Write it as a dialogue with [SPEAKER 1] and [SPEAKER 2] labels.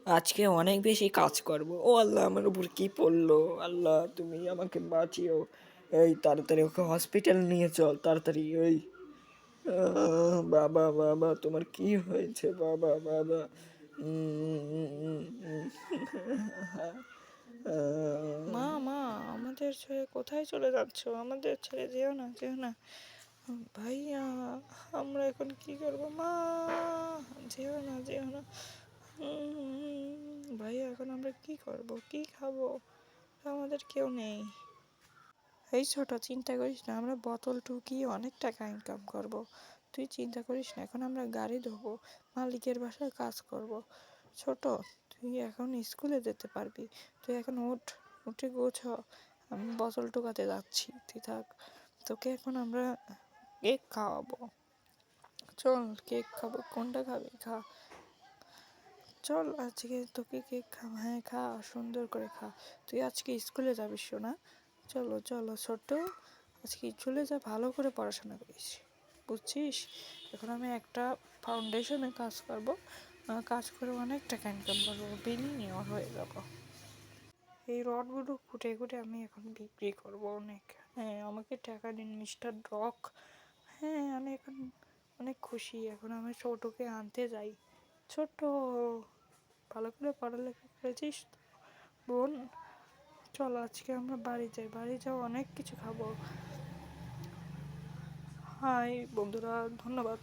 [SPEAKER 1] আজকে অনেক বেশি কাজ করব। ও আল্লাহ, আমার উপর কি পড়লো! আল্লাহ, তুমি আমাকে বাঁচিও। এই তাড়াতাড়ি ওকে হসপিটাল নিয়ে চল, তাড়াতাড়ি। ওই বাবা, বাবা, তোমার কি হয়েছে বাবা? বাবা। উম, উম, উম, উম,
[SPEAKER 2] মা, মা, আমাদের ছেড়ে কোথায় চলে যাচ্ছো? আমাদের ছেড়ে যেও না, যেও না। ভাইয়া, আমরা এখন কি করবো? মা, যেও না, যেও না। ভাইয়া, এখন আমরা কি করব, কি খাবো? আমাদের কেউ নেই। এই ছোট, চিন্তা করিস না, আমরা বোতল ঠুকিয়ে অনেক টাকা ইনকাম করব। তুই চিন্তা করিস না, এখন আমরা গাড়ি ধোবো, মালিকের বাসায় কাজ করব। ছোট, তুই এখন স্কুলে যেতে পারবি। তুই এখন উঠ, উঠে গোছ। আমি বোতল টোকাতে যাচ্ছি, তুই থাক। তোকে এখন আমরা কেক খাওয়াবো। চল, কেক খাবো। কোনটা খাবি? খা। চল, আজকে তোকে কেক খা। হ্যাঁ, খা, সুন্দর করে খা। তুই আজকে স্কুলে যাবি না? চলো, চলো ছোট্ট, আজকে চলে যা, ভালো করে পড়াশোনা করিস, বুঝছিস? এখন আমি একটা ফাউন্ডেশনে কাজ করব, কাজ করে অনেক টাকা ইনকাম করবো, বিলিয়নিয়ার হয়ে যাব। এই রডগুলো কুটে কুটে আমি এখন বিক্রি করব অনেক। হ্যাঁ, আমাকে টাকা দিন মিস্টার ডক। হ্যাঁ, আমি এখন অনেক খুশি। এখন আমি ছোটকে আনতে যাই। ছোট, ভালো করে পড়ালেখা করেছিস তো বোন? চল, আজকে আমরা বাড়ি যাই, বাড়ি যাও, অনেক কিছু খাবো। হাই বন্ধুরা, ধন্যবাদ।